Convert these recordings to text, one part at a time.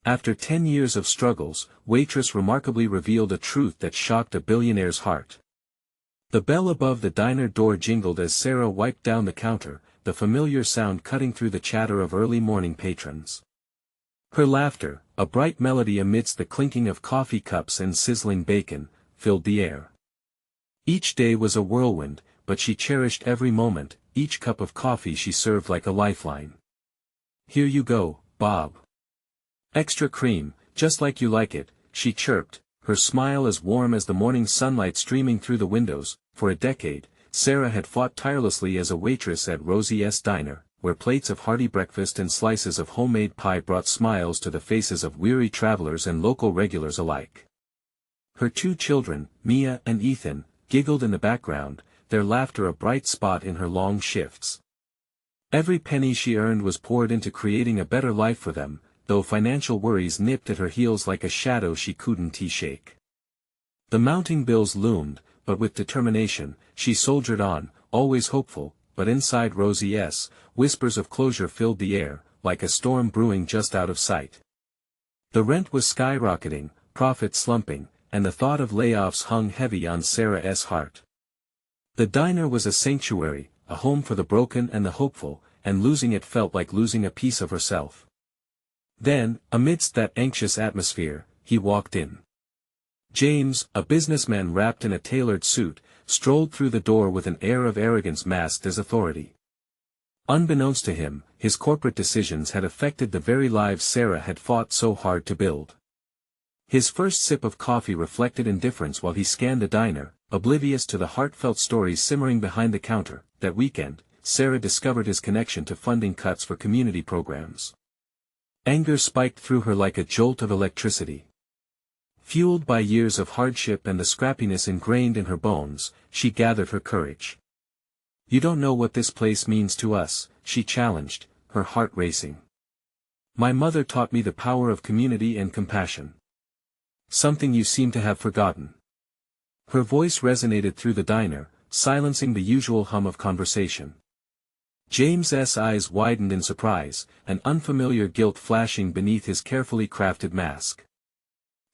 After 10 years of struggles, Waitress remarkably revealed a truth that shocked a billionaire's heart. The bell above the diner door jingled as Sarah wiped down the counter, the familiar sound cutting through the chatter of early morning patrons. Her laughter, a bright melody amidst the clinking of coffee cups and sizzling bacon, filled the air. Each day was a whirlwind, but she cherished every moment, each cup of coffee she served like a lifeline. "Here you go, Bob. Extra cream, just like you like it," she chirped, her smile as warm as the morning sunlight streaming through the windows. For a decade, Sarah had fought tirelessly as a waitress at Rosie's diner, where plates of hearty breakfast and slices of homemade pie brought smiles to the faces of weary travelers and local regulars alike. Her 2 children, Mia and Ethan, giggled in the background, their laughter a bright spot in her long shifts. Every penny she earned was poured into creating a better life for them, though financial worries nipped at her heels like a shadow she couldn't shake. The mounting bills loomed, but with determination, she soldiered on, always hopeful, but inside Rosie's, whispers of closure filled the air, like a storm brewing just out of sight. The rent was skyrocketing, profits slumping, and the thought of layoffs hung heavy on Sarah's heart. The diner was a sanctuary, a home for the broken and the hopeful, and losing it felt like losing a piece of herself. Then, amidst that anxious atmosphere, he walked in. James, a businessman wrapped in a tailored suit, strolled through the door with an air of arrogance masked as authority. Unbeknownst to him, his corporate decisions had affected the very lives Sarah had fought so hard to build. His first sip of coffee reflected indifference while he scanned the diner, oblivious to the heartfelt stories simmering behind the counter. That weekend, Sarah discovered his connection to funding cuts for community programs. Anger spiked through her like a jolt of electricity. Fueled by years of hardship and the scrappiness ingrained in her bones, she gathered her courage. "You don't know what this place means to us," she challenged, her heart racing. "My mother taught me the power of community and compassion. Something you seem to have forgotten." Her voice resonated through the diner, silencing the usual hum of conversation. James's eyes widened in surprise, an unfamiliar guilt flashing beneath his carefully crafted mask.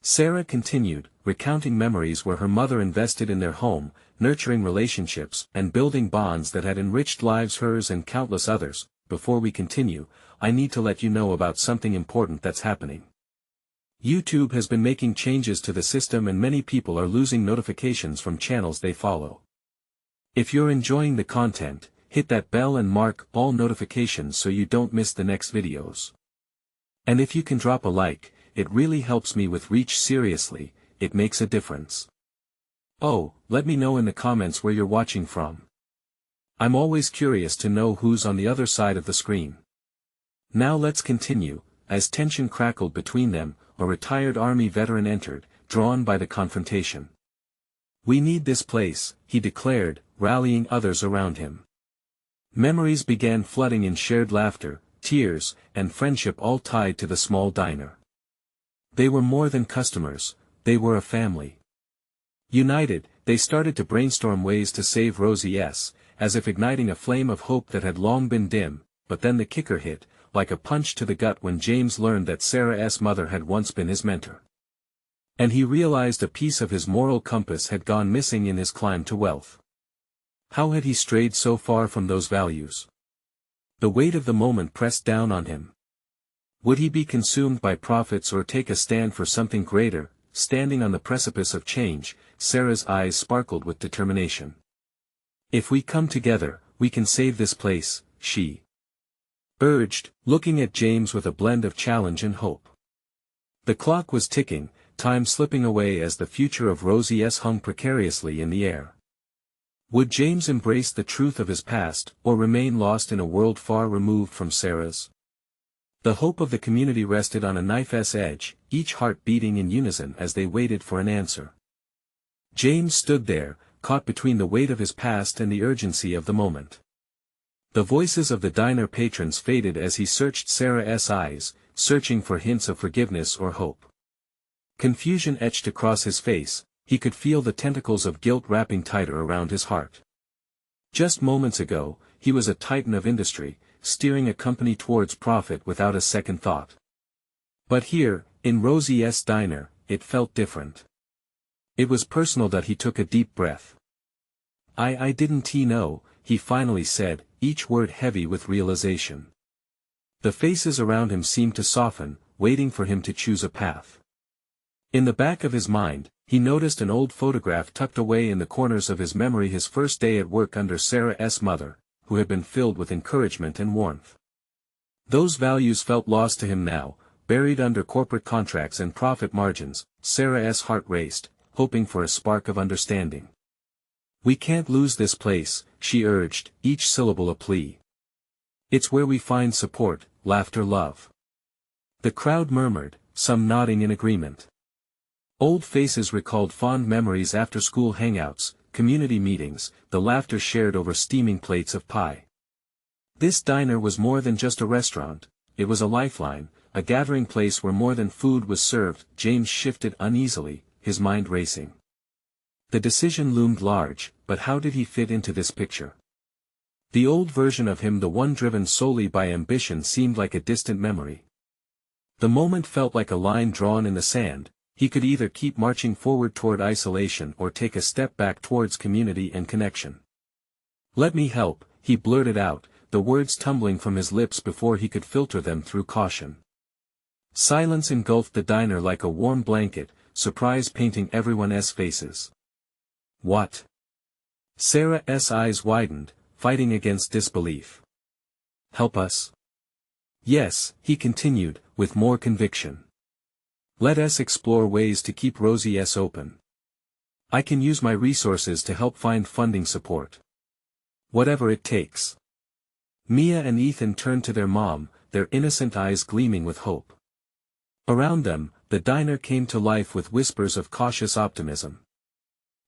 Sarah continued, recounting memories where her mother invested in their home, nurturing relationships and building bonds that had enriched lives hers and countless others. "Before we continue, I need to let you know about something important that's happening. YouTube has been making changes to the system and many people are losing notifications from channels they follow. If you're enjoying the content, hit that bell and mark all notifications so you don't miss the next videos. And if you can drop a like, it really helps me with reach. Seriously, it makes a difference. Oh, let me know in the comments where you're watching from. I'm always curious to know who's on the other side of the screen." Now let's continue. As tension crackled between them, a retired Army veteran entered, drawn by the confrontation. "We need this place," he declared, rallying others around him. Memories began flooding in shared laughter, tears, and friendship, all tied to the small diner. They were more than customers, they were a family. United, they started to brainstorm ways to save Rosie's, as if igniting a flame of hope that had long been dim. But then the kicker hit, like a punch to the gut, when James learned that Sarah's mother had once been his mentor. And he realized a piece of his moral compass had gone missing in his climb to wealth. How had he strayed so far from those values? The weight of the moment pressed down on him. Would he be consumed by profits or take a stand for something greater? Standing on the precipice of change, Sarah's eyes sparkled with determination. "If we come together, we can save this place," she urged, looking at James with a blend of challenge and hope. The clock was ticking, time slipping away as the future of Rosie's hung precariously in the air. Would James embrace the truth of his past, or remain lost in a world far removed from Sarah's? The hope of the community rested on a knife's edge, each heart beating in unison as they waited for an answer. James stood there, caught between the weight of his past and the urgency of the moment. The voices of the diner patrons faded as he searched Sarah's eyes, searching for hints of forgiveness or hope. Confusion etched across his face, he could feel the tentacles of guilt wrapping tighter around his heart. Just moments ago, he was a titan of industry, steering a company towards profit without a second thought. But here, in Rosie's diner, it felt different. It was personal that he took a deep breath. I didn't know, he finally said, each word heavy with realization. The faces around him seemed to soften, waiting for him to choose a path. In the back of his mind, he noticed an old photograph tucked away in the corners of his memory, his first day at work under Sarah's mother, who had been filled with encouragement and warmth. Those values felt lost to him now, buried under corporate contracts and profit margins. Sarah's heart raced, hoping for a spark of understanding. "We can't lose this place," she urged, each syllable a plea. "It's where we find support, laughter, love." The crowd murmured, some nodding in agreement. Old faces recalled fond memories, after-school hangouts, community meetings, the laughter shared over steaming plates of pie. This diner was more than just a restaurant, it was a lifeline, a gathering place where more than food was served. James shifted uneasily, his mind racing. The decision loomed large, but how did he fit into this picture? The old version of him, the one driven solely by ambition, seemed like a distant memory. The moment felt like a line drawn in the sand. He could either keep marching forward toward isolation or take a step back towards community and connection. "Let me help," he blurted out, the words tumbling from his lips before he could filter them through caution. Silence engulfed the diner like a warm blanket, surprise painting everyone's faces. "What?" Sarah's eyes widened, fighting against disbelief. "Help us?" "Yes," he continued, with more conviction. "Let us explore ways to keep Rosie's open. I can use my resources to help find funding support. Whatever it takes." Mia and Ethan turned to their mom, their innocent eyes gleaming with hope. Around them, the diner came to life with whispers of cautious optimism.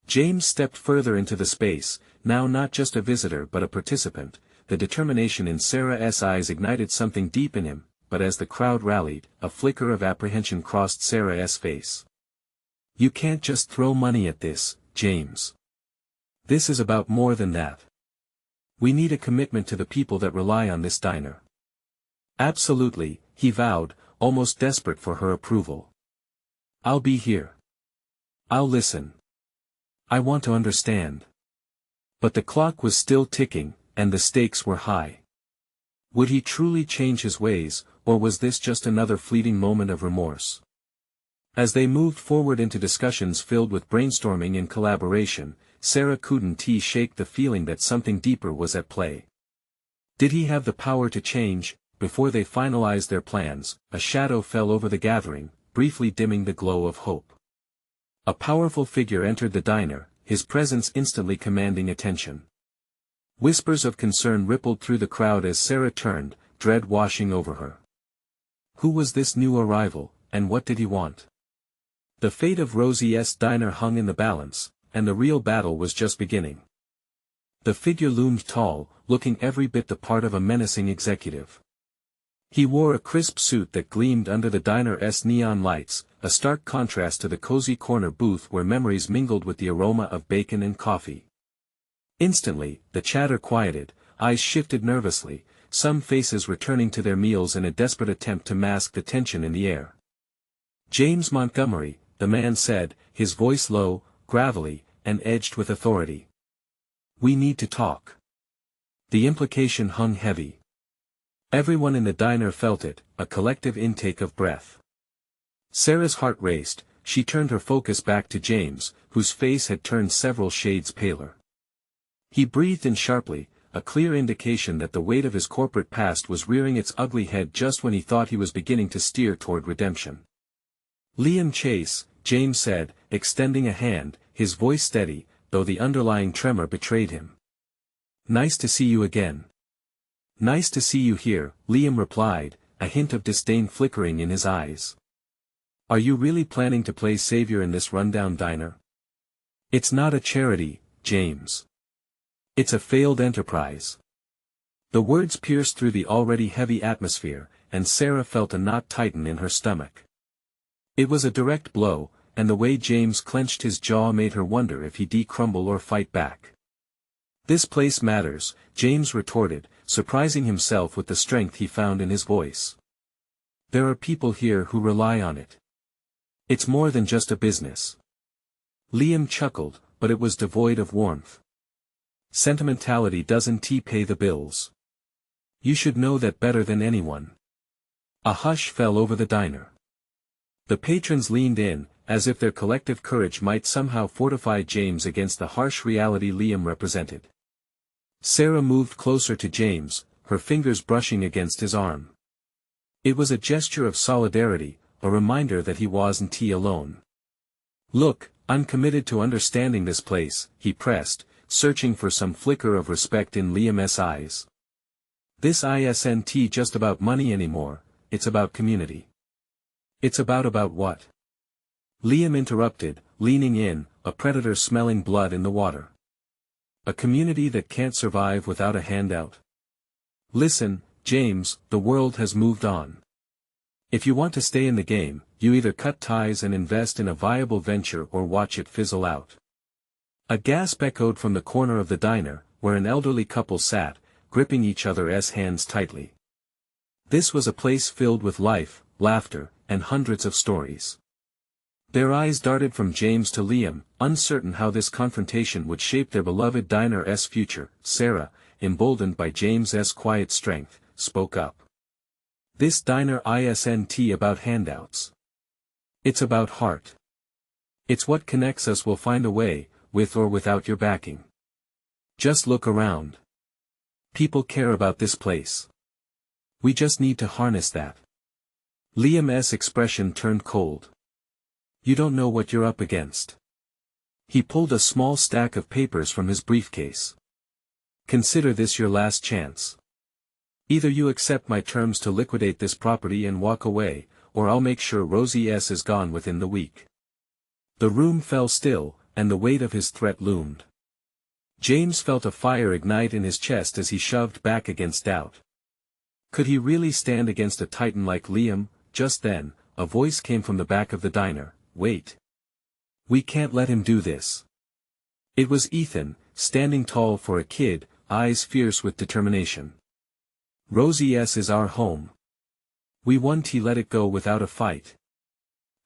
James stepped further into the space, now not just a visitor but a participant. The determination in Sarah's eyes ignited something deep in him, but as the crowd rallied, a flicker of apprehension crossed Sarah's face. "You can't just throw money at this, James. This is about more than that. We need a commitment to the people that rely on this diner." "Absolutely," he vowed, almost desperate for her approval. "I'll be here. I'll listen. I want to understand." But the clock was still ticking, and the stakes were high. Would he truly change his ways, or was this just another fleeting moment of remorse? As they moved forward into discussions filled with brainstorming and collaboration, Sarah couldn't shake the feeling that something deeper was at play. Did he have the power to change? Before they finalized their plans, a shadow fell over the gathering, briefly dimming the glow of hope. A powerful figure entered the diner, his presence instantly commanding attention. Whispers of concern rippled through the crowd as Sarah turned, dread washing over her. Who was this new arrival, and what did he want? The fate of Rosie's diner hung in the balance, and the real battle was just beginning. The figure loomed tall, looking every bit the part of a menacing executive. He wore a crisp suit that gleamed under the diner's neon lights, a stark contrast to the cozy corner booth where memories mingled with the aroma of bacon and coffee. Instantly, the chatter quieted, eyes shifted nervously, some faces returning to their meals in a desperate attempt to mask the tension in the air. "James Montgomery," the man said, his voice low, gravelly, and edged with authority. "We need to talk." The implication hung heavy. Everyone in the diner felt it, a collective intake of breath. Sarah's heart raced, she turned her focus back to James, whose face had turned several shades paler. He breathed in sharply, a clear indication that the weight of his corporate past was rearing its ugly head just when he thought he was beginning to steer toward redemption. "Liam Chase," James said, extending a hand, his voice steady, though the underlying tremor betrayed him. "Nice to see you again." "Nice to see you here," Liam replied, a hint of disdain flickering in his eyes. "Are you really planning to play savior in this rundown diner?" "It's not a charity, James. It's a failed enterprise." The words pierced through the already heavy atmosphere, and Sarah felt a knot tighten in her stomach. It was a direct blow, and the way James clenched his jaw made her wonder if he'd crumble or fight back. "This place matters," James retorted, surprising himself with the strength he found in his voice. There are people here who rely on it. It's more than just a business. Liam chuckled, but it was devoid of warmth. Sentimentality doesn't pay the bills. You should know that better than anyone. A hush fell over the diner. The patrons leaned in, as if their collective courage might somehow fortify James against the harsh reality Liam represented. Sarah moved closer to James, her fingers brushing against his arm. It was a gesture of solidarity, a reminder that he wasn't alone. Look, I'm committed to understanding this place, he pressed, searching for some flicker of respect in Liam's eyes. This isn't just about money anymore, it's about community. It's about what? Liam interrupted, leaning in, a predator smelling blood in the water. A community that can't survive without a handout. Listen, James, the world has moved on. If you want to stay in the game, you either cut ties and invest in a viable venture or watch it fizzle out. A gasp echoed from the corner of the diner, where an elderly couple sat, gripping each other's hands tightly. This was a place filled with life, laughter, and hundreds of stories. Their eyes darted from James to Liam, uncertain how this confrontation would shape their beloved diner's future. Sarah, emboldened by James's quiet strength, spoke up. This diner isn't about handouts. It's about heart. It's what connects us. We'll find a way, with or without your backing. Just look around. People care about this place. We just need to harness that. Liam's expression turned cold. You don't know what you're up against. He pulled a small stack of papers from his briefcase. Consider this your last chance. Either you accept my terms to liquidate this property and walk away, or I'll make sure Rosie is gone within the week. The room fell still, and the weight of his threat loomed. James felt a fire ignite in his chest as he shoved back against doubt. Could he really stand against a titan like Liam? Just then, a voice came from the back of the diner. Wait. We can't let him do this. It was Ethan, standing tall for a kid, eyes fierce with determination. Rosie's is our home. We won't let it go without a fight.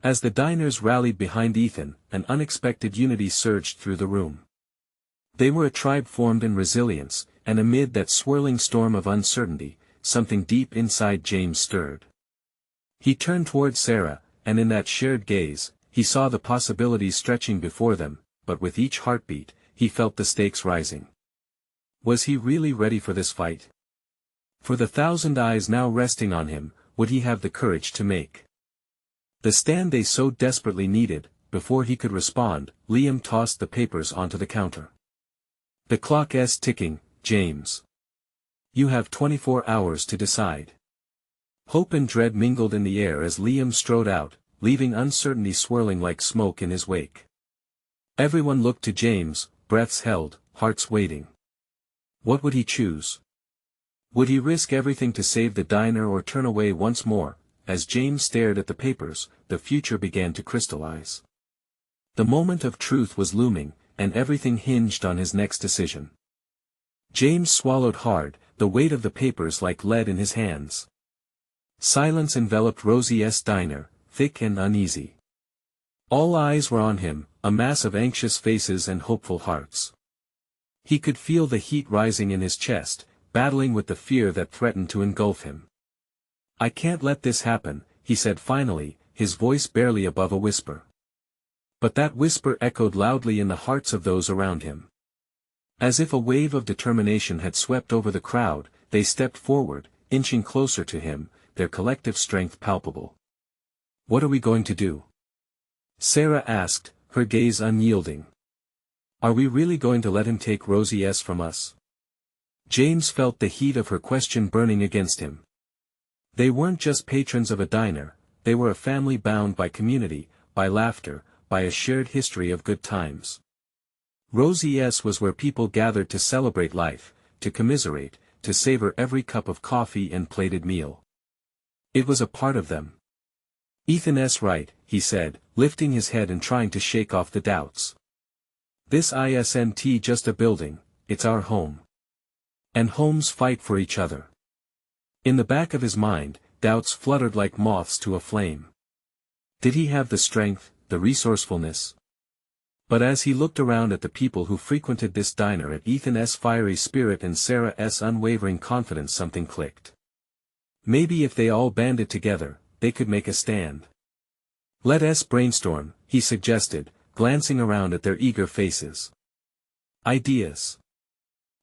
As the diners rallied behind Ethan, an unexpected unity surged through the room. They were a tribe formed in resilience, and amid that swirling storm of uncertainty, something deep inside James stirred. He turned toward Sarah, and in that shared gaze, he saw the possibilities stretching before them, but with each heartbeat, he felt the stakes rising. Was he really ready for this fight? For the 1,000 eyes now resting on him, would he have the courage to make the stand they so desperately needed? Before he could respond, Liam tossed the papers onto the counter. The clock's ticking, James. You have 24 hours to decide. Hope and dread mingled in the air as Liam strode out, leaving uncertainty swirling like smoke in his wake. Everyone looked to James, breaths held, hearts waiting. What would he choose? Would he risk everything to save the diner or turn away once more? As James stared at the papers, the future began to crystallize. The moment of truth was looming, and everything hinged on his next decision. James swallowed hard, the weight of the papers like lead in his hands. Silence enveloped Rosie's diner, thick and uneasy. All eyes were on him, a mass of anxious faces and hopeful hearts. He could feel the heat rising in his chest, battling with the fear that threatened to engulf him. I can't let this happen, he said finally, his voice barely above a whisper. But that whisper echoed loudly in the hearts of those around him. As if a wave of determination had swept over the crowd, they stepped forward, inching closer to him, their collective strength palpable. What are we going to do? Sarah asked, her gaze unyielding. Are we really going to let him take Rosie's from us? James felt the heat of her question burning against him. They weren't just patrons of a diner, they were a family bound by community, by laughter, by a shared history of good times. Rosie's was where people gathered to celebrate life, to commiserate, to savor every cup of coffee and plated meal. It was a part of them. Ethan's right, he said, lifting his head and trying to shake off the doubts. This isn't just a building, it's our home. And homes fight for each other. In the back of his mind, doubts fluttered like moths to a flame. Did he have the strength, the resourcefulness? But as he looked around at the people who frequented this diner, at Ethan's fiery spirit and Sarah's unwavering confidence, something clicked. Maybe if they all banded together, they could make a stand. Let's brainstorm, he suggested, glancing around at their eager faces. Ideas.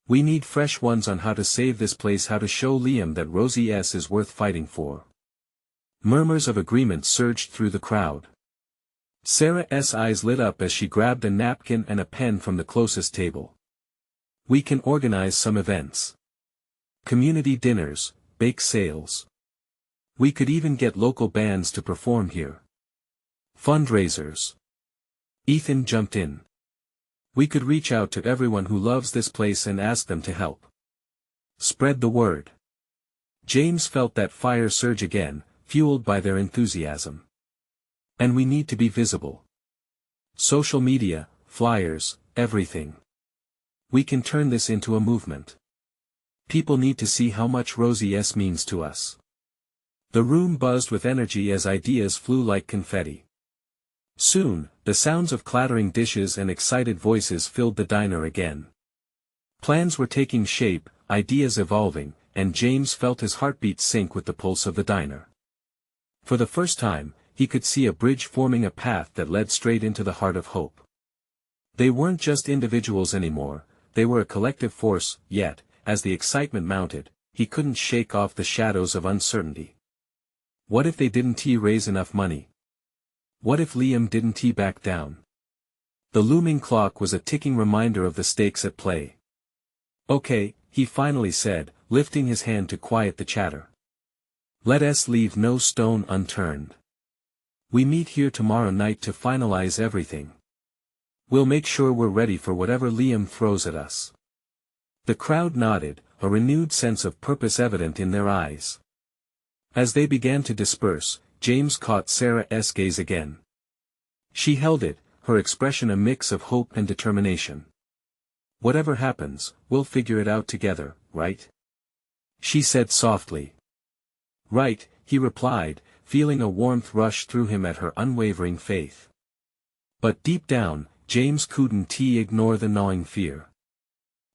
We need fresh ones on how to save this place, how to show Liam that Rosie S. is worth fighting for. Murmurs of agreement surged through the crowd. Sarah's eyes lit up as she grabbed a napkin and a pen from the closest table. We can organize some events. Community dinners, bake sales. We could even get local bands to perform here. Fundraisers. Ethan jumped in. We could reach out to everyone who loves this place and ask them to help. Spread the word. James felt that fire surge again, fueled by their enthusiasm. And we need to be visible. Social media, flyers, everything. We can turn this into a movement. People need to see how much Rosie S. means to us. The room buzzed with energy as ideas flew like confetti. Soon, the sounds of clattering dishes and excited voices filled the diner again. Plans were taking shape, ideas evolving, and James felt his heartbeat sync with the pulse of the diner. For the first time, he could see a bridge forming, a path that led straight into the heart of hope. They weren't just individuals anymore, they were a collective force, yet, as the excitement mounted, he couldn't shake off the shadows of uncertainty. What if they didn't raise enough money? What if Liam didn't back down? The looming clock was a ticking reminder of the stakes at play. Okay, he finally said, lifting his hand to quiet the chatter. Let us leave no stone unturned. We meet here tomorrow night to finalize everything. We'll make sure we're ready for whatever Liam throws at us. The crowd nodded, a renewed sense of purpose evident in their eyes. As they began to disperse, James caught Sarah's gaze again. She held it, her expression a mix of hope and determination. Whatever happens, we'll figure it out together, right? She said softly. Right, he replied, feeling a warmth rush through him at her unwavering faith. But deep down, James couldn't ignore the gnawing fear.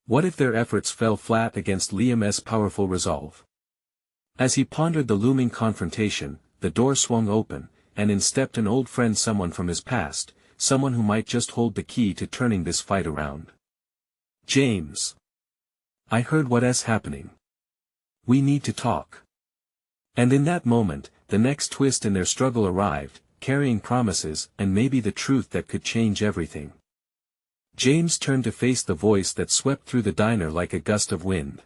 What if their efforts fell flat against Liam's powerful resolve? As he pondered the looming confrontation, the door swung open, and in stepped an old friend, someone from his past, someone who might just hold the key to turning this fight around. James. I heard what's happening. We need to talk. And in that moment, the next twist in their struggle arrived, carrying promises and maybe the truth that could change everything. James turned to face the voice that swept through the diner like a gust of wind.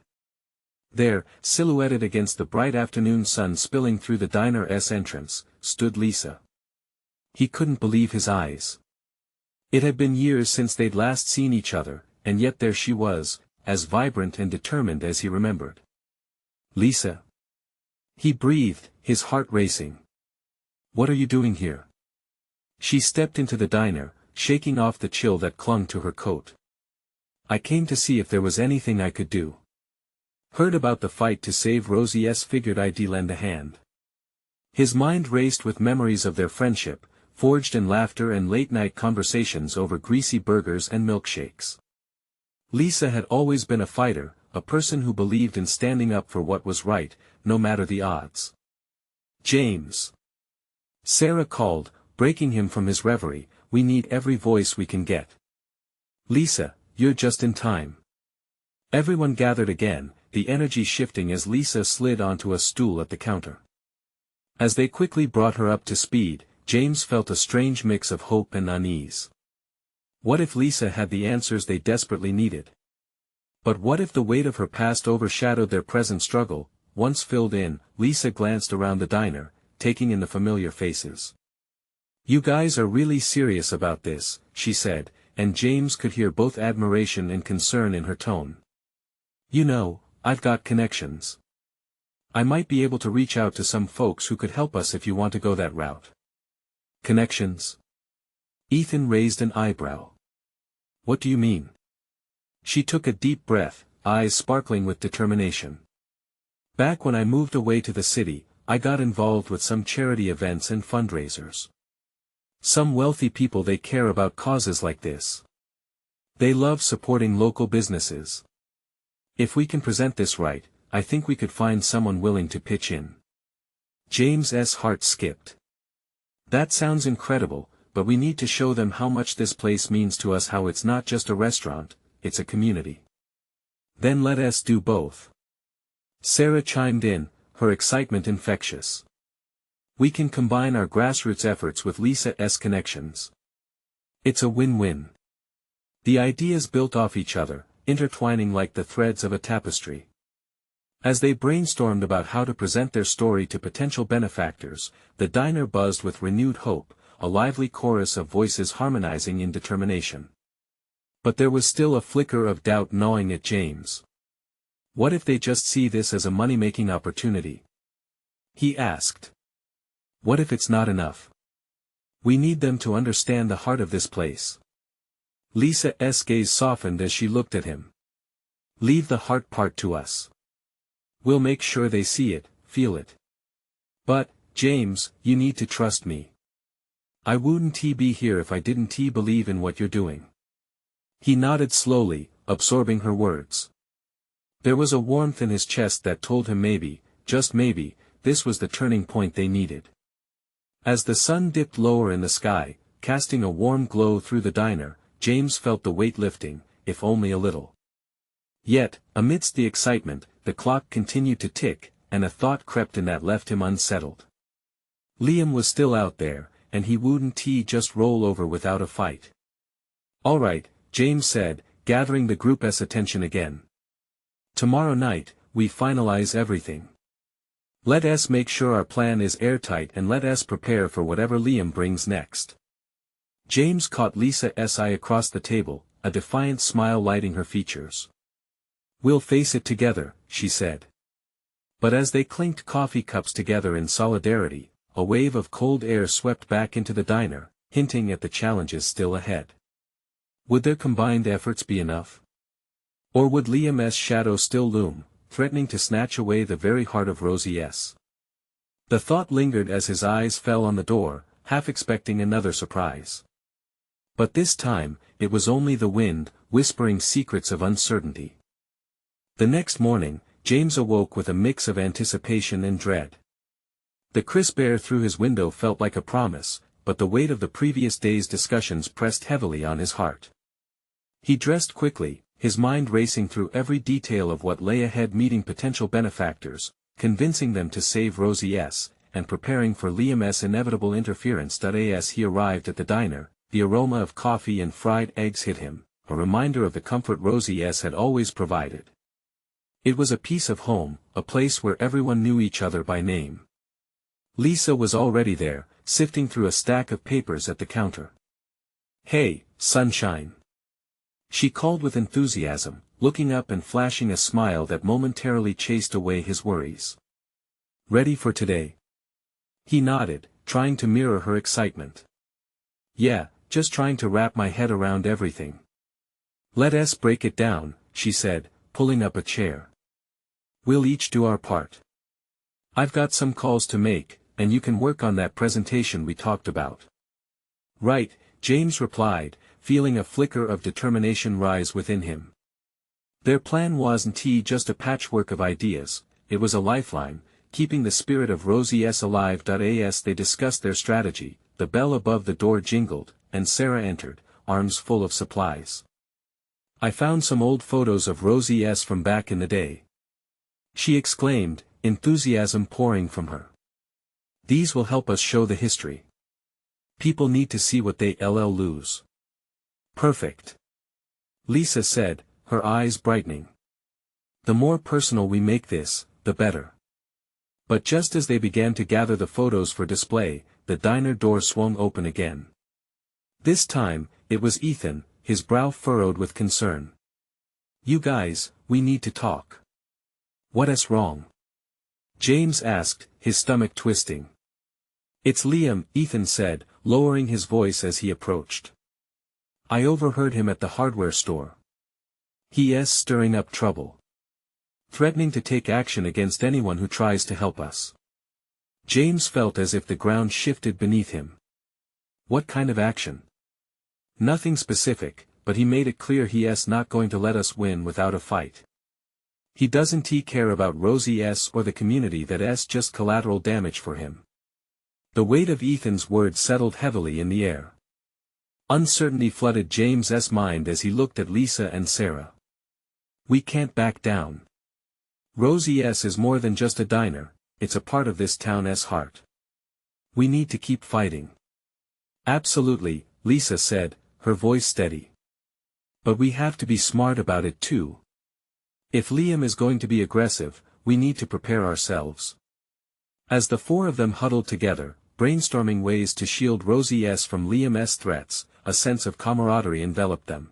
There, silhouetted against the bright afternoon sun spilling through the diner's entrance, stood Lisa. He couldn't believe his eyes. It had been years since they'd last seen each other, and yet there she was, as vibrant and determined as he remembered. Lisa. He breathed, his heart racing. What are you doing here? She stepped into the diner, shaking off the chill that clung to her coat. I came to see if there was anything I could do. Heard about the fight to save Rosie S. Figured I'd lend a hand. His mind raced with memories of their friendship, forged in laughter and late-night conversations over greasy burgers and milkshakes. Lisa had always been a fighter, a person who believed in standing up for what was right, no matter the odds. James. Sarah called, breaking him from his reverie, we need every voice we can get. Lisa, you're just in time. Everyone gathered again, the energy shifting as Lisa slid onto a stool at the counter. As they quickly brought her up to speed, James felt a strange mix of hope and unease. What if Lisa had the answers they desperately needed? But what if the weight of her past overshadowed their present struggle? Once filled in, Lisa glanced around the diner, taking in the familiar faces. You guys are really serious about this, she said, and James could hear both admiration and concern in her tone. You know, I've got connections. I might be able to reach out to some folks who could help us if you want to go that route. Connections? Ethan raised an eyebrow. What do you mean? She took a deep breath, eyes sparkling with determination. Back when I moved away to the city, I got involved with some charity events and fundraisers. Some wealthy people, they care about causes like this. They love supporting local businesses. If we can present this right, I think we could find someone willing to pitch in. James's heart skipped. That sounds incredible, but we need to show them how much this place means to us, how it's not just a restaurant, it's a community. Then let us do both. Sarah chimed in, her excitement infectious. We can combine our grassroots efforts with Lisa's connections. It's a win-win. The ideas built off each other, intertwining like the threads of a tapestry. As they brainstormed about how to present their story to potential benefactors, the diner buzzed with renewed hope, a lively chorus of voices harmonizing in determination. But there was still a flicker of doubt gnawing at James. What if they just see this as a money-making opportunity? He asked. What if it's not enough? We need them to understand the heart of this place. Lisa's gaze softened as she looked at him. Leave the heart part to us. We'll make sure they see it, feel it. But, James, you need to trust me. I wouldn't be here if I didn't believe in what you're doing. He nodded slowly, absorbing her words. There was a warmth in his chest that told him maybe, just maybe, this was the turning point they needed. As the sun dipped lower in the sky, casting a warm glow through the diner, James felt the weight lifting, if only a little. Yet, amidst the excitement, the clock continued to tick, and a thought crept in that left him unsettled. Liam was still out there, and he wouldn't just roll over without a fight. All right, James said, gathering the group's attention again. Tomorrow night, we finalize everything. Let us make sure our plan is airtight and let us prepare for whatever Liam brings next. James caught Lisa's eye across the table, a defiant smile lighting her features. We'll face it together, she said. But as they clinked coffee cups together in solidarity, a wave of cold air swept back into the diner, hinting at the challenges still ahead. Would their combined efforts be enough? Or would Liam's shadow still loom, threatening to snatch away the very heart of Rosie's? The thought lingered as his eyes fell on the door, half expecting another surprise. But this time, it was only the wind, whispering secrets of uncertainty. The next morning, James awoke with a mix of anticipation and dread. The crisp air through his window felt like a promise, but the weight of the previous day's discussions pressed heavily on his heart. He dressed quickly, his mind racing through every detail of what lay ahead, meeting potential benefactors, convincing them to save Rosie's, and preparing for Liam's inevitable interference. As he arrived at the diner, the aroma of coffee and fried eggs hit him, a reminder of the comfort Rosie's had always provided. It was a piece of home, a place where everyone knew each other by name. Lisa was already there, sifting through a stack of papers at the counter. Hey, sunshine! She called with enthusiasm, looking up and flashing a smile that momentarily chased away his worries. Ready for today? He nodded, trying to mirror her excitement. Yeah, just trying to wrap my head around everything. Let us break it down, she said, pulling up a chair. We'll each do our part. I've got some calls to make, and you can work on that presentation we talked about. Right, James replied, feeling a flicker of determination rise within him. Their plan wasn't just a patchwork of ideas, it was a lifeline, keeping the spirit of Rosie's alive. As they discussed their strategy, the bell above the door jingled, and Sarah entered, arms full of supplies. I found some old photos of Rosie's from back in the day. She exclaimed, enthusiasm pouring from her. These will help us show the history. People need to see what they lose. Perfect. Lisa said, her eyes brightening. The more personal we make this, the better. But just as they began to gather the photos for display, the diner door swung open again. This time, it was Ethan, his brow furrowed with concern. You guys, we need to talk. What's wrong? James asked, his stomach twisting. It's Liam, Ethan said, lowering his voice as he approached. I overheard him at the hardware store. He is stirring up trouble. Threatening to take action against anyone who tries to help us. James felt as if the ground shifted beneath him. What kind of action? Nothing specific, but he made it clear he's not going to let us win without a fight. He doesn't care about Rosie or the community that's just collateral damage for him. The weight of Ethan's words settled heavily in the air. Uncertainty flooded James's mind as he looked at Lisa and Sarah. We can't back down. Rosie is more than just a diner, it's a part of this town's heart. We need to keep fighting. Absolutely, Lisa said, her voice steady. But we have to be smart about it too. If Liam is going to be aggressive, we need to prepare ourselves. As the four of them huddled together, brainstorming ways to shield Rosie from Liam's threats, a sense of camaraderie enveloped them.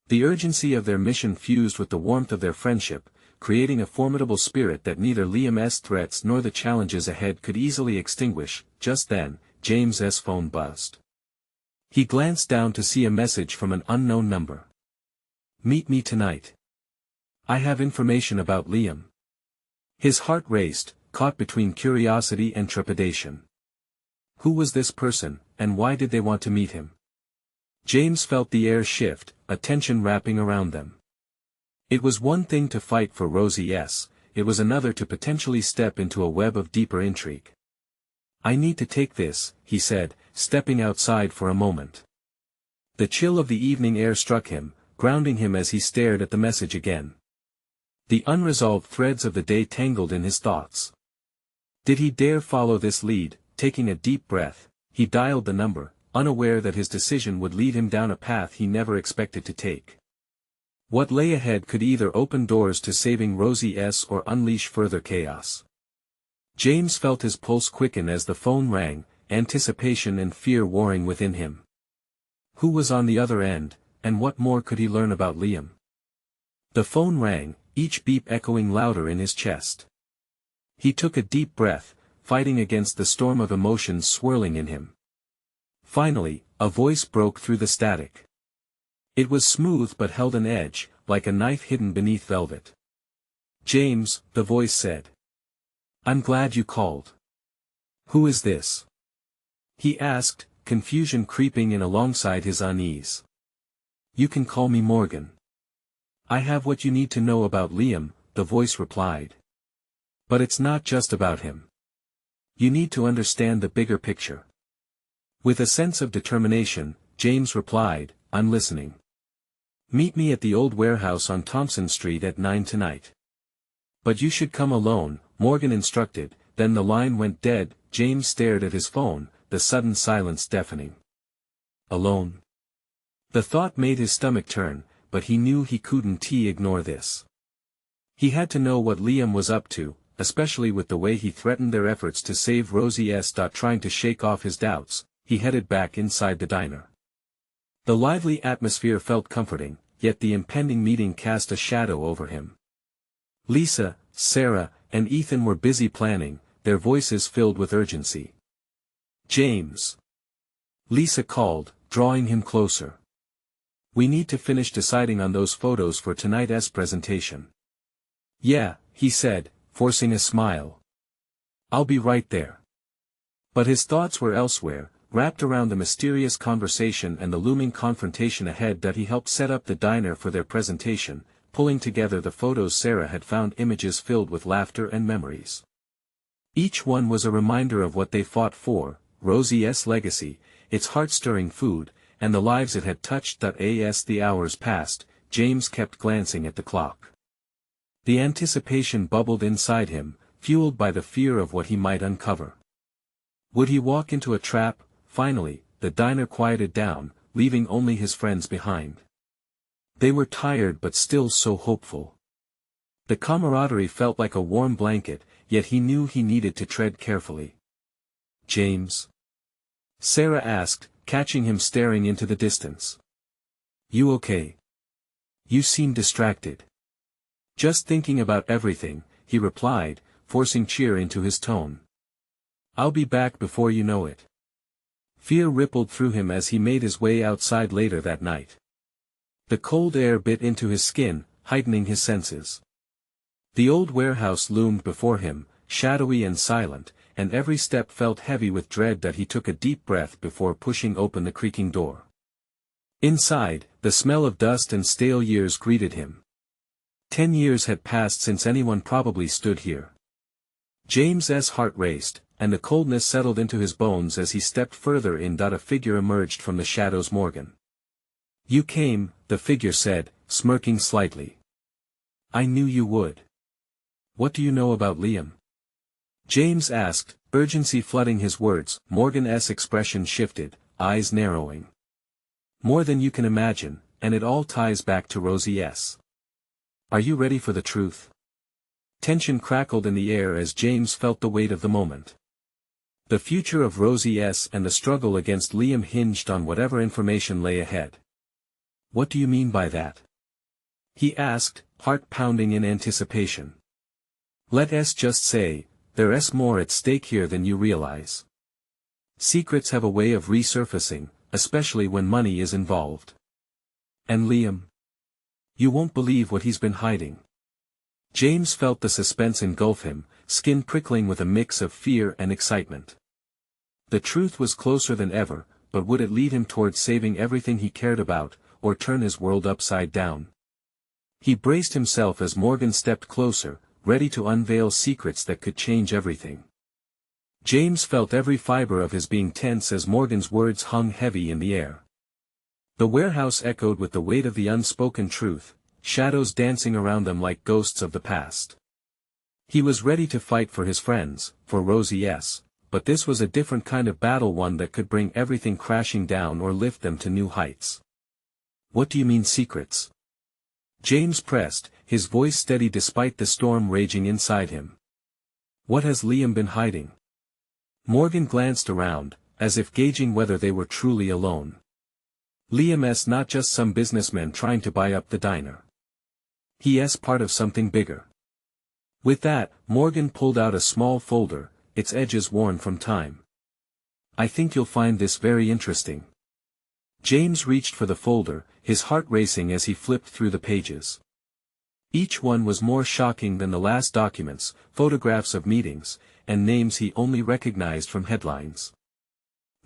The urgency of their mission fused with the warmth of their friendship, creating a formidable spirit that neither Liam's threats nor the challenges ahead could easily extinguish. Just then, James's phone buzzed. He glanced down to see a message from an unknown number. Meet me tonight. I have information about Liam. His heart raced, caught between curiosity and trepidation. Who was this person, and why did they want to meet him? James felt the air shift, a tension wrapping around them. It was one thing to fight for Rosie it was another to potentially step into a web of deeper intrigue. I need to take this, he said, stepping outside for a moment. The chill of the evening air struck him, grounding him as he stared at the message again. The unresolved threads of the day tangled in his thoughts. Did he dare follow this lead? Taking a deep breath, he dialed the number, unaware that his decision would lead him down a path he never expected to take. What lay ahead could either open doors to saving Rosie or unleash further chaos. James felt his pulse quicken as the phone rang, anticipation and fear warring within him. Who was on the other end, and what more could he learn about Liam? The phone rang, each beep echoing louder in his chest. He took a deep breath, fighting against the storm of emotions swirling in him. Finally, a voice broke through the static. It was smooth but held an edge, like a knife hidden beneath velvet. James, the voice said. I'm glad you called. Who is this? He asked, confusion creeping in alongside his unease. You can call me Morgan. I have what you need to know about Liam, the voice replied. But it's not just about him. You need to understand the bigger picture. With a sense of determination, James replied, I'm listening. Meet me at the old warehouse on Thompson Street at 9 tonight. But you should come alone, Morgan instructed, then the line went dead. James stared at his phone, the sudden silence deafening. Alone? The thought made his stomach turn, but he knew he couldn't ignore this. He had to know what Liam was up to, especially with the way he threatened their efforts to save Rosie. Trying to shake off his doubts, he headed back inside the diner. The lively atmosphere felt comforting, yet the impending meeting cast a shadow over him. Lisa, Sarah, and Ethan were busy planning, their voices filled with urgency. James. Lisa called, drawing him closer. We need to finish deciding on those photos for tonight's presentation. Yeah, he said, forcing a smile. I'll be right there. But his thoughts were elsewhere, wrapped around the mysterious conversation and the looming confrontation ahead that he helped set up the diner for their presentation, pulling together the photos Sarah had found, images filled with laughter and memories. Each one was a reminder of what they fought for, Rosie's legacy, its heart-stirring food, and the lives it had touched. As the hours passed, James kept glancing at the clock. The anticipation bubbled inside him, fueled by the fear of what he might uncover. Would he walk into a trap? Finally, the diner quieted down, leaving only his friends behind. They were tired but still so hopeful. The camaraderie felt like a warm blanket, yet he knew he needed to tread carefully. James? Sarah asked, catching him staring into the distance. You okay? You seem distracted. Just thinking about everything, he replied, forcing cheer into his tone. I'll be back before you know it. Fear rippled through him as he made his way outside later that night. The cold air bit into his skin, heightening his senses. The old warehouse loomed before him, shadowy and silent, and every step felt heavy with dread that he took a deep breath before pushing open the creaking door. Inside, the smell of dust and stale years greeted him. 10 years had passed since anyone probably stood here. James's heart raced, and the coldness settled into his bones as he stepped further in. A figure emerged from the shadows. Morgan. You came, the figure said, smirking slightly. I knew you would. What do you know about Liam? James asked, urgency flooding his words. Morgan's expression shifted, eyes narrowing. More than you can imagine, and it all ties back to Rosie's. Are you ready for the truth? Tension crackled in the air as James felt the weight of the moment. The future of Rosie's and the struggle against Liam hinged on whatever information lay ahead. What do you mean by that? He asked, heart pounding in anticipation. Let's just say, there's more at stake here than you realize. Secrets have a way of resurfacing, especially when money is involved. And Liam? You won't believe what he's been hiding. James felt the suspense engulf him, skin prickling with a mix of fear and excitement. The truth was closer than ever, but would it lead him towards saving everything he cared about, or turn his world upside down? He braced himself as Morgan stepped closer, ready to unveil secrets that could change everything. James felt every fiber of his being tense as Morgan's words hung heavy in the air. The warehouse echoed with the weight of the unspoken truth, shadows dancing around them like ghosts of the past. He was ready to fight for his friends, for Rosie's, but this was a different kind of battle, one that could bring everything crashing down or lift them to new heights. What do you mean secrets? James pressed, his voice steady despite the storm raging inside him. What has Liam been hiding? Morgan glanced around, as if gauging whether they were truly alone. Liam's not just some businessman trying to buy up the diner. He's part of something bigger. With that, Morgan pulled out a small folder, its edges worn from time. I think you'll find this very interesting. James reached for the folder, his heart racing as he flipped through the pages. Each one was more shocking than the last documents, photographs of meetings, and names he only recognized from headlines.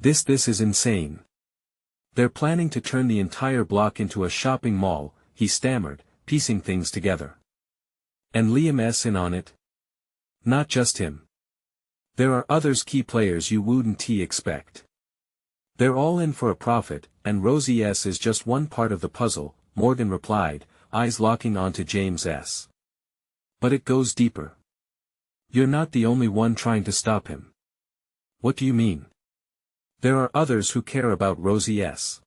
This is insane. They're planning to turn the entire block into a shopping mall, he stammered, piecing things together. And Liam's in on it? Not just him. There are others, key players you wouldn't expect. They're all in for a profit, and Rosie's is just one part of the puzzle, Morgan replied, eyes locking onto James's. But it goes deeper. You're not the only one trying to stop him. What do you mean? There are others who care about Rosie's.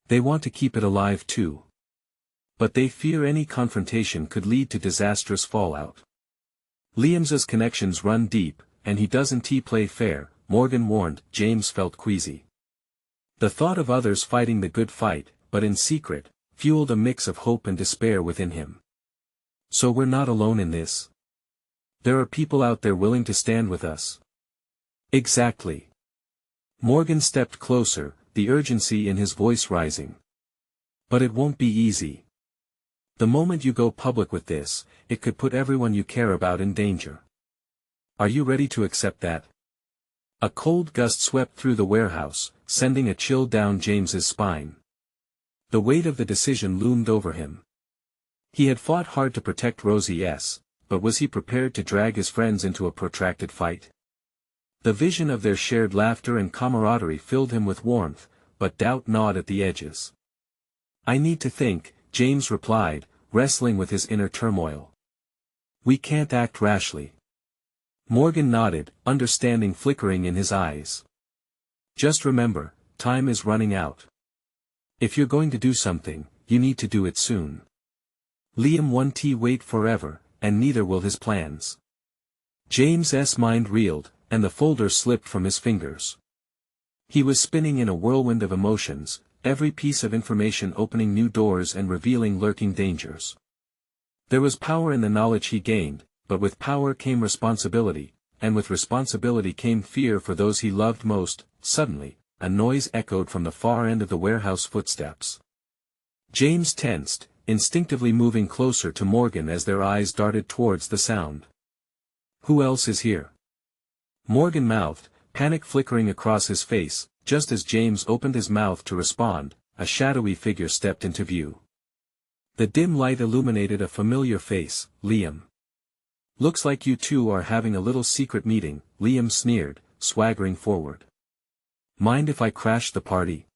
They want to keep it alive too. But they fear any confrontation could lead to disastrous fallout. Liam's connections run deep, and he doesn't play fair, Morgan warned. James felt queasy. The thought of others fighting the good fight, but in secret, fueled a mix of hope and despair within him. So we're not alone in this. There are people out there willing to stand with us. Exactly. Morgan stepped closer, the urgency in his voice rising. But it won't be easy. The moment you go public with this, it could put everyone you care about in danger. Are you ready to accept that? A cold gust swept through the warehouse, sending a chill down James's spine. The weight of the decision loomed over him. He had fought hard to protect Rosie's, but was he prepared to drag his friends into a protracted fight? The vision of their shared laughter and camaraderie filled him with warmth, but doubt gnawed at the edges. I need to think, James replied, wrestling with his inner turmoil. We can't act rashly. Morgan nodded, understanding flickering in his eyes. Just remember, time is running out. If you're going to do something, you need to do it soon. Liam won't wait forever, and neither will his plans. James's mind reeled, and the folder slipped from his fingers. He was spinning in a whirlwind of emotions, every piece of information opening new doors and revealing lurking dangers. There was power in the knowledge he gained, but with power came responsibility, and with responsibility came fear for those he loved most. Suddenly, a noise echoed from the far end of the warehouse. Footsteps. James tensed, instinctively moving closer to Morgan as their eyes darted towards the sound. Who else is here? Morgan mouthed, panic flickering across his face. Just as James opened his mouth to respond, a shadowy figure stepped into view. The dim light illuminated a familiar face, Liam. "Looks like you two are having a little secret meeting," Liam sneered, swaggering forward. "Mind if I crash the party?"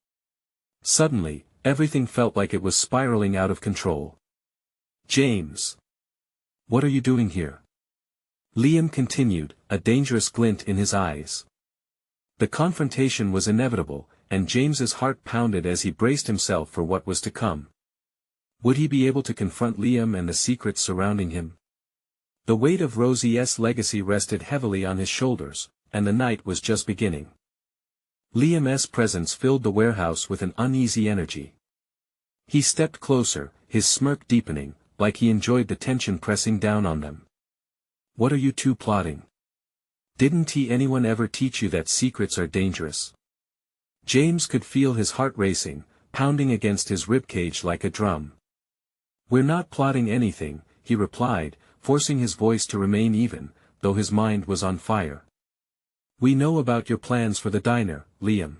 Suddenly, everything felt like it was spiraling out of control. "James! What are you doing here?" Liam continued, a dangerous glint in his eyes. The confrontation was inevitable, and James's heart pounded as he braced himself for what was to come. Would he be able to confront Liam and the secrets surrounding him? The weight of Rosie's legacy rested heavily on his shoulders, and the night was just beginning. Liam's presence filled the warehouse with an uneasy energy. He stepped closer, his smirk deepening, like he enjoyed the tension pressing down on them. "What are you two plotting? Didn't anyone ever teach you that secrets are dangerous?" James could feel his heart racing, pounding against his ribcage like a drum. "We're not plotting anything," he replied, forcing his voice to remain even, though his mind was on fire. "We know about your plans for the diner, Liam."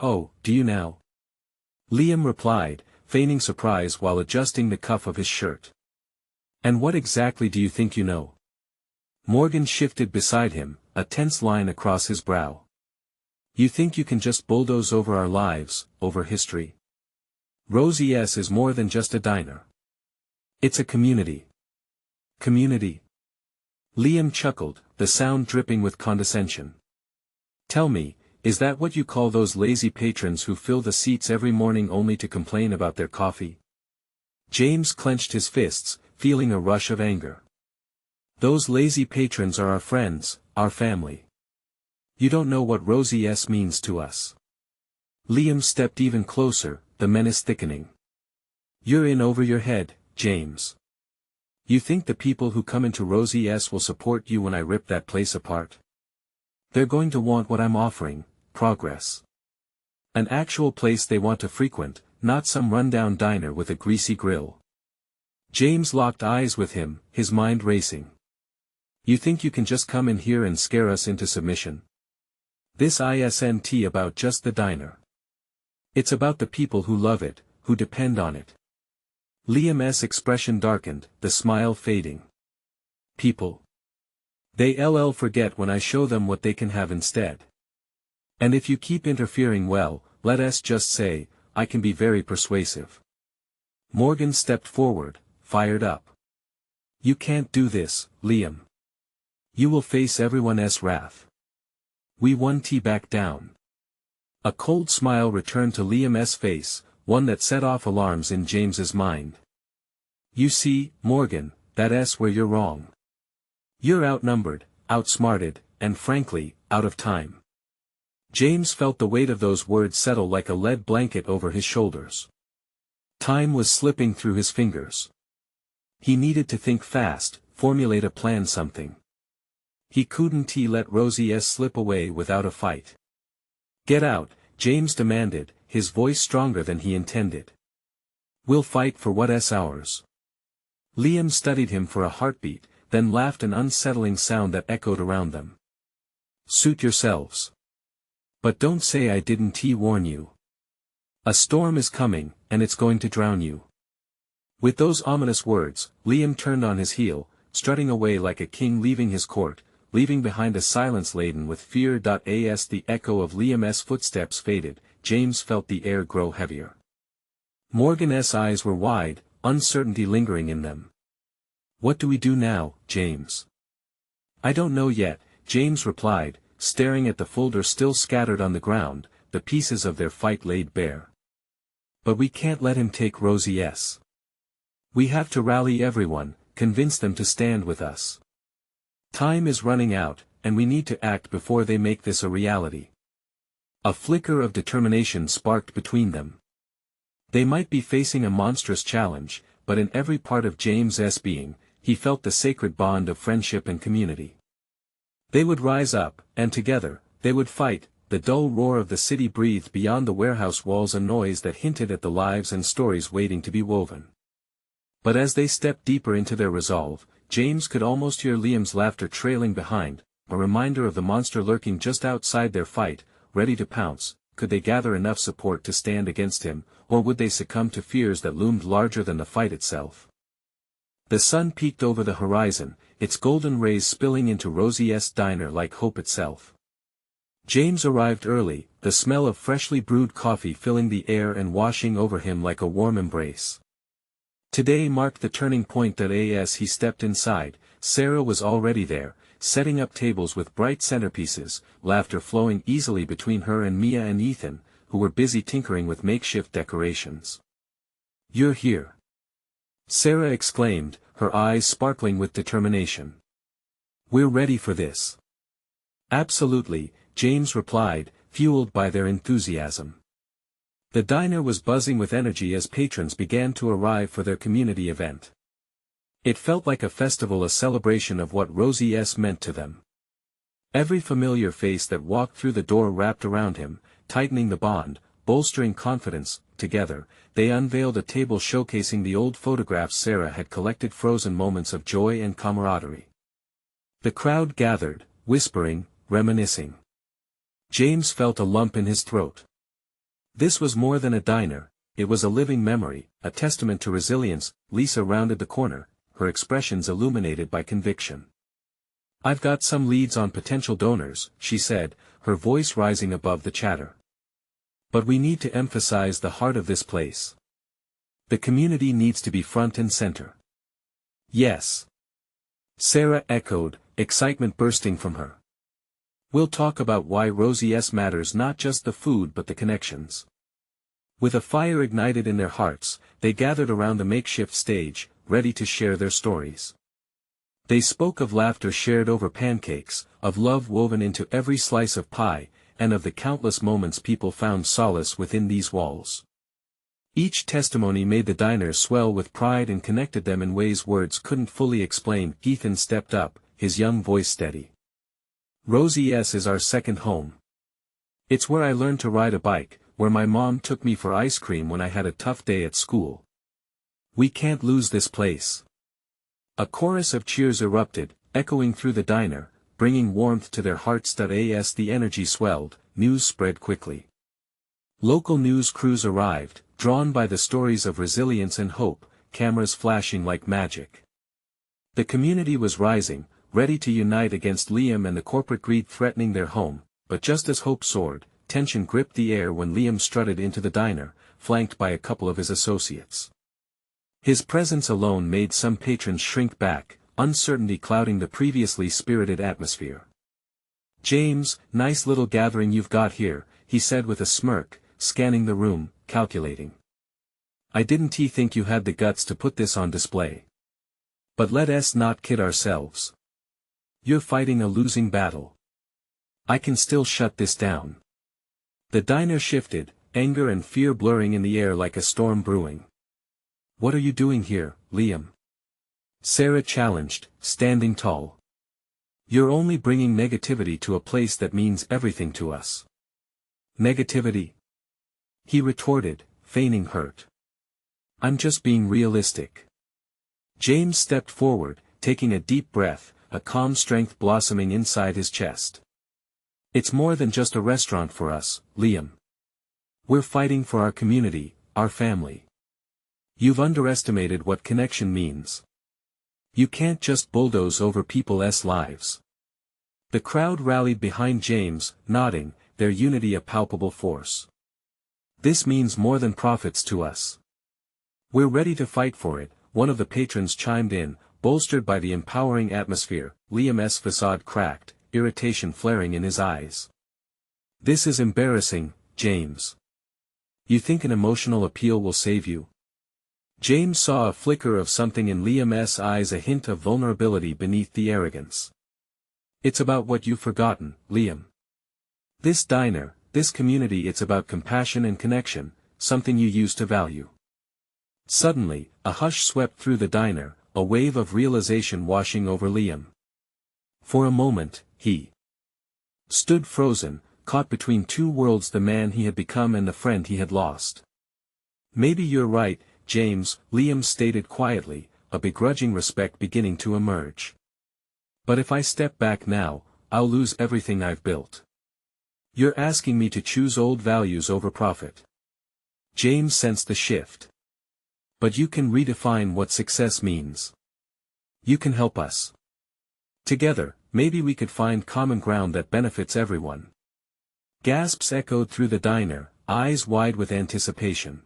"Oh, do you now?" Liam replied, feigning surprise while adjusting the cuff of his shirt. "And what exactly do you think you know?" Morgan shifted beside him, a tense line across his brow. "You think you can just bulldoze over our lives, over history? Rosie's is more than just a diner. It's a community." "Community?" Liam chuckled, the sound dripping with condescension. "Tell me, is that what you call those lazy patrons who fill the seats every morning only to complain about their coffee?" James clenched his fists, feeling a rush of anger. "Those lazy patrons are our friends, our family. You don't know what Rosie's means to us." Liam stepped even closer, the menace thickening. "You're in over your head, James. You think the people who come into Rosie's will support you when I rip that place apart? They're going to want what I'm offering, progress. An actual place they want to frequent, not some rundown diner with a greasy grill." James locked eyes with him, his mind racing. "You think you can just come in here and scare us into submission? This isn't about just the diner. It's about the people who love it, who depend on it." Liam's expression darkened, the smile fading. "People. They'll forget when I show them what they can have instead. And if you keep interfering, well, let us just say, I can be very persuasive." Morgan stepped forward, fired up. "You can't do this, Liam. You will face everyone's wrath. We won't back down." A cold smile returned to Liam's face, one that set off alarms in James's mind. "You see, Morgan, that's where you're wrong. You're outnumbered, outsmarted, and frankly, out of time." James felt the weight of those words settle like a lead blanket over his shoulders. Time was slipping through his fingers. He needed to think fast, formulate a plan, something. He couldn't let Rosie slip away without a fight. "Get out," James demanded, his voice stronger than he intended. "We'll fight for what's ours." Liam studied him for a heartbeat, then laughed, an unsettling sound that echoed around them. "Suit yourselves. But don't say I didn't warn you. A storm is coming, and it's going to drown you." With those ominous words, Liam turned on his heel, strutting away like a king leaving his court, leaving behind a silence laden with fear. As the echo of Liam's footsteps faded, James felt the air grow heavier. Morgan's eyes were wide, uncertainty lingering in them. "What do we do now, James?" "I don't know yet," James replied, staring at the folder still scattered on the ground, the pieces of their fight laid bare. "But we can't let him take Rosie's. We have to rally everyone, convince them to stand with us. Time is running out, and we need to act before they make this a reality." A flicker of determination sparked between them. They might be facing a monstrous challenge, but in every part of James's being, he felt the sacred bond of friendship and community. They would rise up, and together, they would fight. The dull roar of the city breathed beyond the warehouse walls, a noise that hinted at the lives and stories waiting to be woven. But as they stepped deeper into their resolve, James could almost hear Liam's laughter trailing behind, a reminder of the monster lurking just outside their fight, ready to pounce. Could they gather enough support to stand against him, or would they succumb to fears that loomed larger than the fight itself? The sun peeked over the horizon, its golden rays spilling into Rosie's diner like hope itself. James arrived early, the smell of freshly brewed coffee filling the air and washing over him like a warm embrace. Today marked the turning point that as he stepped inside, Sarah was already there, setting up tables with bright centerpieces, laughter flowing easily between her and Mia and Ethan, who were busy tinkering with makeshift decorations. "You're here!" Sarah exclaimed, her eyes sparkling with determination. "We're ready for this." "Absolutely," James replied, fueled by their enthusiasm. The diner was buzzing with energy as patrons began to arrive for their community event. It felt like a festival, a celebration of what Rosie's meant to them. Every familiar face that walked through the door wrapped around him, tightening the bond, bolstering confidence. Together, they unveiled a table showcasing the old photographs Sarah had collected, frozen moments of joy and camaraderie. The crowd gathered, whispering, reminiscing. James felt a lump in his throat. This was more than a diner, it was a living memory, a testament to resilience. Lisa rounded the corner, her expressions illuminated by conviction. "I've got some leads on potential donors," she said, her voice rising above the chatter. "But we need to emphasize the heart of this place. The community needs to be front and center." "Yes," Sarah echoed, excitement bursting from her. "We'll talk about why Rosie's matters, not just the food but the connections." With a fire ignited in their hearts, they gathered around the makeshift stage, ready to share their stories. They spoke of laughter shared over pancakes, of love woven into every slice of pie, and of the countless moments people found solace within these walls. Each testimony made the diner swell with pride and connected them in ways words couldn't fully explain. Ethan stepped up, his young voice steady. "Rosie's is our second home. It's where I learned to ride a bike, where my mom took me for ice cream when I had a tough day at school. We can't lose this place." A chorus of cheers erupted, echoing through the diner, bringing warmth to their hearts. As the energy swelled, news spread quickly. Local news crews arrived, drawn by the stories of resilience and hope, cameras flashing like magic. The community was rising, ready to unite against Liam and the corporate greed threatening their home, but just as hope soared, tension gripped the air when Liam strutted into the diner, flanked by a couple of his associates. His presence alone made some patrons shrink back, uncertainty clouding the previously spirited atmosphere. "James, nice little gathering you've got here," he said with a smirk, scanning the room, calculating. "I didn't think you had the guts to put this on display. But let us not kid ourselves. You're fighting a losing battle. I can still shut this down." The diner shifted, anger and fear blurring in the air like a storm brewing. "What are you doing here, Liam?" Sarah challenged, standing tall. "You're only bringing negativity to a place that means everything to us." "Negativity?" he retorted, feigning hurt. "I'm just being realistic." James stepped forward, taking a deep breath, a calm strength blossoming inside his chest. "It's more than just a restaurant for us, Liam. We're fighting for our community, our family. You've underestimated what connection means. You can't just bulldoze over people's lives." The crowd rallied behind James, nodding, their unity a palpable force. "This means more than profits to us. We're ready to fight for it," one of the patrons chimed in, bolstered by the empowering atmosphere. Liam's facade cracked, irritation flaring in his eyes. "This is embarrassing, James. You think an emotional appeal will save you?" James saw a flicker of something in Liam's eyes, a hint of vulnerability beneath the arrogance. "It's about what you've forgotten, Liam. This diner, this community, it's about compassion and connection, something you used to value." Suddenly, a hush swept through the diner, a wave of realization washing over Liam. For a moment, he stood frozen, caught between two worlds, the man he had become and the friend he had lost. "Maybe you're right, James," Liam stated quietly, a begrudging respect beginning to emerge. "But if I step back now, I'll lose everything I've built. You're asking me to choose old values over profit. James sensed the shift. But you can redefine what success means. You can help us. Together, maybe we could find common ground that benefits everyone. Gasps echoed through the diner, eyes wide with anticipation.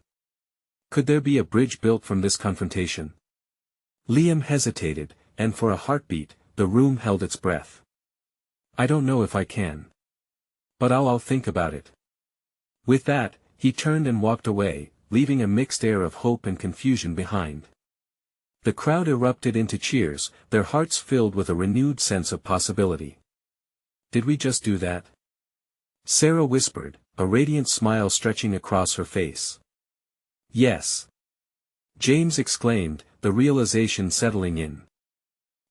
Could there be a bridge built from this confrontation? Liam hesitated, and for a heartbeat, the room held its breath. I don't know if I can. But I'll think about it. With that, he turned and walked away, leaving a mixed air of hope and confusion behind. The crowd erupted into cheers, their hearts filled with a renewed sense of possibility. Did we just do that? Sarah whispered, a radiant smile stretching across her face. Yes. James exclaimed, the realization settling in.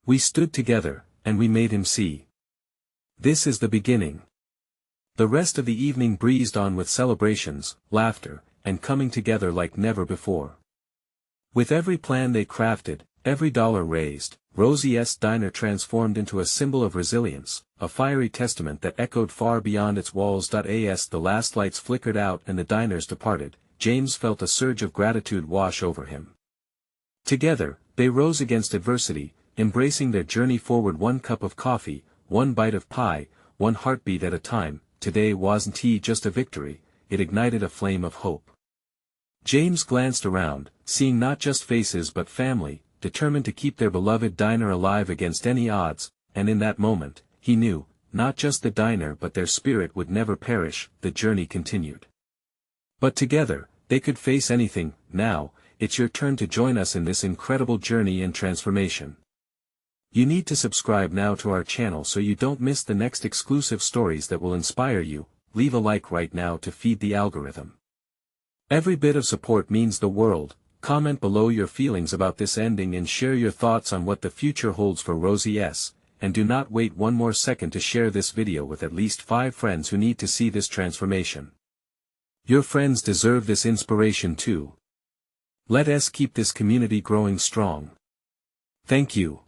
We stood together, and we made him see. This is the beginning. The rest of the evening breezed on with celebrations, laughter, and coming together like never before. With every plan they crafted, every dollar raised, Rosie's diner transformed into a symbol of resilience, a fiery testament that echoed far beyond its walls. As the last lights flickered out and the diners departed, James felt a surge of gratitude wash over him. Together, they rose against adversity, embracing their journey forward, one cup of coffee, one bite of pie, one heartbeat at a time. Today wasn't just a victory, it ignited a flame of hope. James glanced around, seeing not just faces but family, determined to keep their beloved diner alive against any odds, and in that moment, he knew, not just the diner but their spirit would never perish. The journey continued. But together, they could face anything. Now, it's your turn to join us in this incredible journey and transformation. You need to subscribe now to our channel so you don't miss the next exclusive stories that will inspire you. Leave a like right now to feed the algorithm. Every bit of support means the world. Comment below your feelings about this ending and share your thoughts on what the future holds for Rosie S. And do not wait one more second to share this video with at least 5 friends who need to see this transformation. Your friends deserve this inspiration too. Let us keep this community growing strong. Thank you.